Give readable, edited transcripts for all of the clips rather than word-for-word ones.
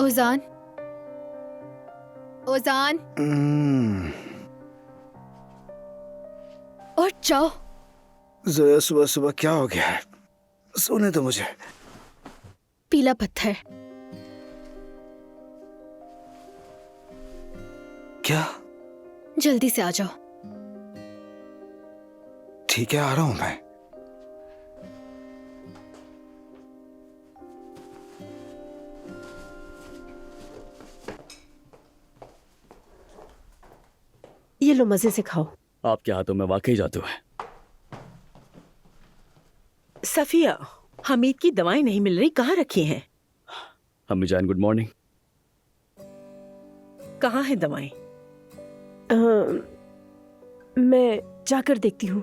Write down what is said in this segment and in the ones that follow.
ओजान, ओजान, उठ जाओ। जोया, सुबह सुबह क्या हो गया है? सोने दो मुझे। पीला पत्थर। क्या? जल्दी से आ जाओ। ठीक है, आ रहा हूं मैं। ये लो, मजे से खाओ। आपके हाथों में वाकई जादू है। सफिया, हमीद की दवाएं नहीं मिल रही, कहाँ रखी हैं? अम्मी जान, गुड मॉर्निंग। कहाँ है दवाएं? मैं जाकर देखती हूँ।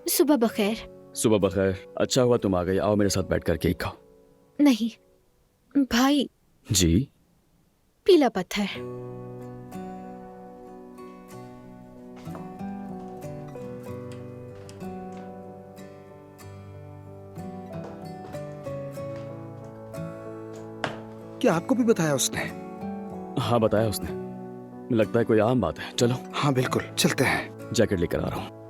सुबह बखैर। सुबह बखैर। अच्छा हुआ तुम आ गई। आओ मेरे साथ बैठ कर केक खाओ। नहीं भाई, जी? पीला पत्थर। क्या आपको भी बताया उसने? हाँ बताया उसने। लगता है कोई आम बात है। चलो। हाँ बिल्कुल, चलते हैं। जैकेट लेकर आ रहा हूँ।